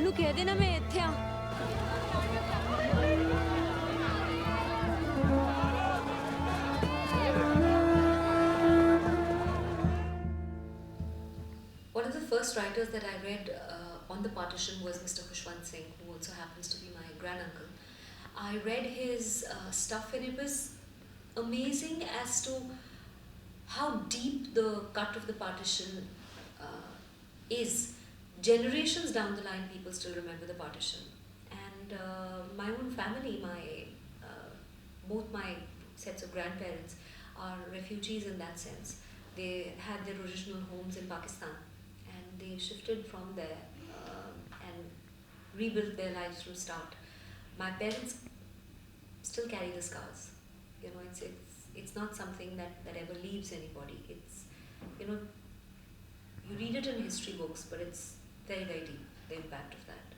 ਉਹਨੂੰ ਕਹਿ ਦੇਣਾ ਮੈਂ ਇੱਥੇ ਆ One of the first writers that I read on the partition was Mr. Khushwant Singh, who also happens to be my granduncle. I read his stuff and it was amazing as to how deep the cut of the partition is. Generations down the line, people still remember the partition. And my own family, both my sets of grandparents are refugees in that sense. They had their original homes in Pakistan and they shifted from there and rebuilt their lives from start. My parents still carry the scars. You know, it's not something that ever leaves anybody. It's, you know, you read it in history books, but it's very, very deep, the impact of that.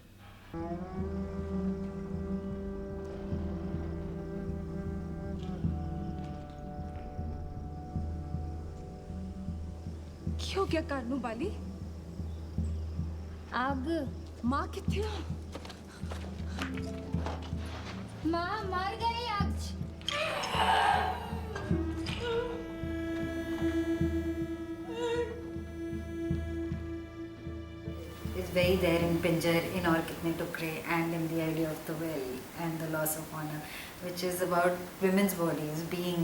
क्यों क्या करनू बाली आग माँ किथे हो माँ मर गई आज Is very there in Pinjar, in Aur Kitne Tukre, and in the idea of the will and the loss of honor, which is about women's bodies being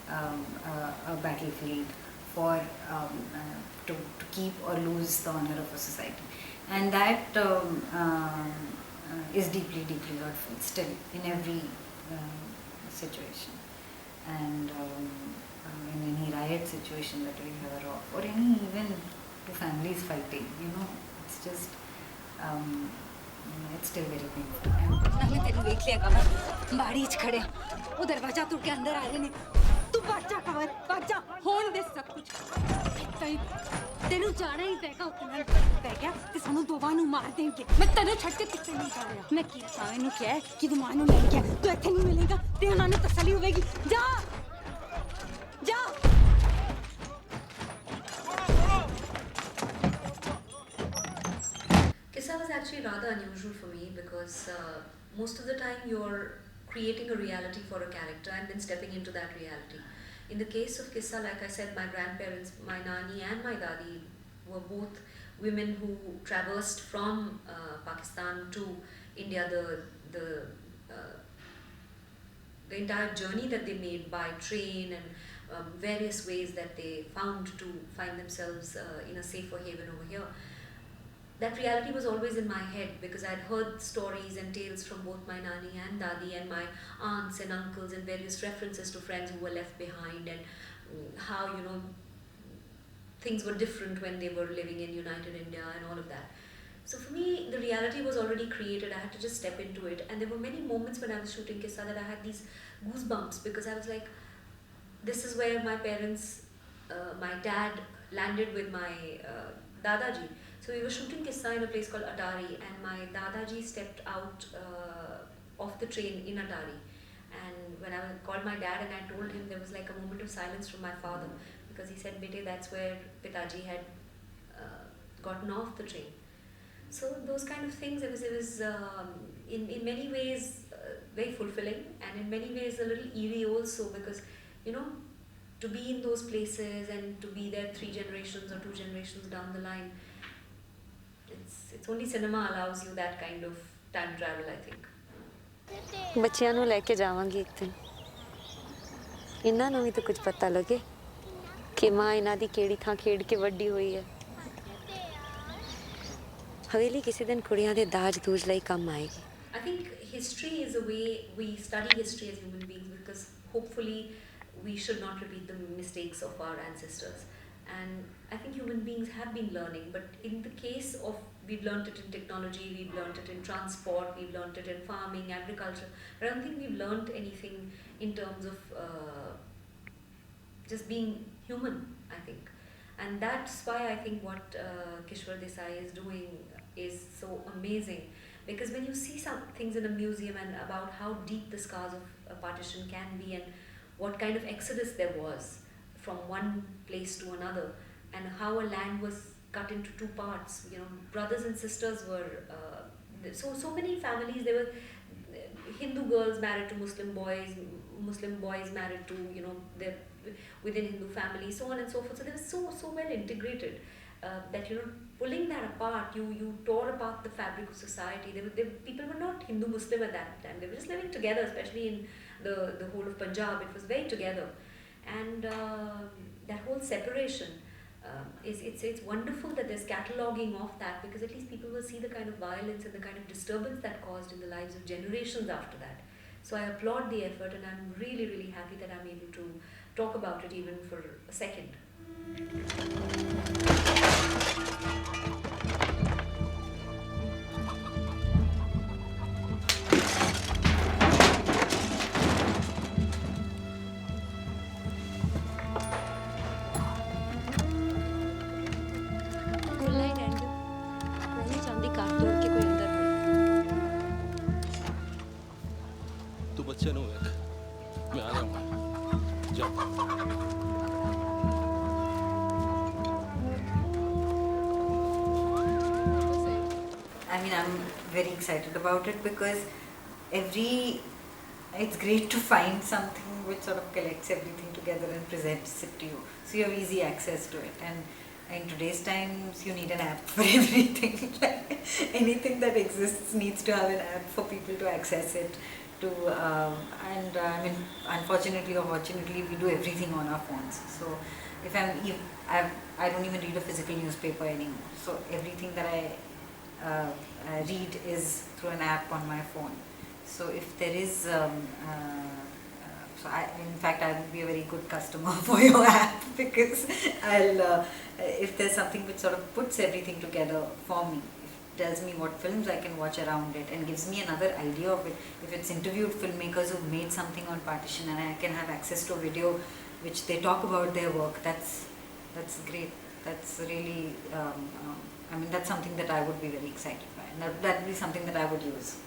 a battlefield for to keep or lose the honor of a society, and that is deeply, deeply hurtful still in every situation, and in any riot situation that we hear of, or any even two families fighting, you know. It's just, it's still very painful. हमने तेरे देख लिया cover बाड़ी च खड़े वो दरवाजा तोड़ के अंदर आ रहे ने तू बच्चा कवर बच्चा होने दे सब कुछ तेनू जाना ही पैगा उतना पैगा ते सानू दोवां नु मार देंगे मैं तेरे छड़ के किथे नहीं जा रहा मैं की सावे नु क्या है कि तू मां नु ले गया तू इथे नहीं मिलेगा ते उन्हां नु तसल्ली होवेगी जा जा Kissa was actually rather unusual for me because most of the time you're creating a reality for a character and then stepping into that reality. In the case of Kissa, like I said, my grandparents, my nani and my dadi were both women who traversed from Pakistan to India. The entire journey that they made by train and various ways that they found to find themselves in a safer haven over here. That reality was always in my head because I'd heard stories and tales from both my nani and dadi and my aunts and uncles and various references to friends who were left behind and how, you know, things were different when they were living in United India and all of that. So for me, the reality was already created. I had to just step into it. And there were many moments when I was shooting Kissa that I had these goosebumps because I was like, this is where my parents, my dad landed with my Dadaji. So we were shooting Kissa in a place called Atari and my Dadaji stepped out of the train in Atari. And when I called my dad and I told him, there was like a moment of silence from my father because he said, Bete, that's where Pitaji had gotten off the train. So those kind of things, it was in many ways very fulfilling and in many ways a little eerie also because, you know, to be in those places and to be there 3 generations or 2 generations down the line, it's only cinema allows you that kind of time travel, I think. ਬੱਚਿਆਂ ਨੂੰ ਲੈ ਕੇ ਜਾਵਾਂਗੀ ਇੱਕ ਦਿਨ ਇਹਨਾਂ ਨੂੰ ਵੀ ਤਾਂ ਕੁਝ ਪਤਾ ਲੱਗੇ ਕਿ ਮਾਂ ਇਹਨਾਂ ਦੀ ਕਿਹੜੀ ਥਾਂ ਖੇਡ ਕੇ ਵੱਡੀ ਹੋਈ ਹੈ ਹਵੇਲੀ ਕਿਸੇ ਦਿਨ ਕੁੜੀਆਂ ਦੇ ਦਾਜ ਦੂਜ ਲਈ ਕੰਮ ਆਏਗੀ I think history is a way we study history as human beings because hopefully we should not repeat the mistakes of our ancestors. And I think human beings have been learning, but in the case of, we've learned it in technology, we've learned it in transport, we've learned it in farming, agriculture, but I don't think we've learned anything in terms of just being human, I think. And that's why I think what Kishwar Desai is doing is so amazing, because when you see some things in a museum and about how deep the scars of a partition can be and what kind of exodus there was from one place to another and how a land was cut into 2 parts, you know, brothers and sisters were so many families, there were Hindu girls married to Muslim boys married to, you know, their within Hindu families, so on and so forth. So they were so well integrated that, you know, pulling that apart, you tore apart the fabric of society. People were not Hindu Muslim at that time. They were just living together, especially in the whole of Punjab. It was very together, and that whole separation. It's wonderful that there's cataloguing of that, because at least people will see the kind of violence and the kind of disturbance that caused in the lives of generations after that. So I applaud the effort, and I'm really happy that I'm able to talk about it even for a second. खुला ही रहने दो। मैं नहीं चाहती car तोड़ के कोई अंदर हो। तू बच्चे नु देख, मैं आ जाऊंगा। जाओ। I mean, I'm very excited about it because it's great to find something which sort of collects everything together and presents it to you. So you have easy access to it. And in today's times, you need an app for everything. Anything that exists needs to have an app for people to access it. I mean, unfortunately or fortunately, we do everything on our phones. So I don't even read a physical newspaper anymore. So everything that I read is through an app on my phone. So if there is, in fact, I would be a very good customer for your app, because if there's something which sort of puts everything together for me, tells me what films I can watch around it, and gives me another idea of it. If it's interviewed filmmakers who've made something on Partition, and I can have access to a video which they talk about their work, that's great. That's really, I mean, that's something that I would be very excited by, and that would be something that I would use.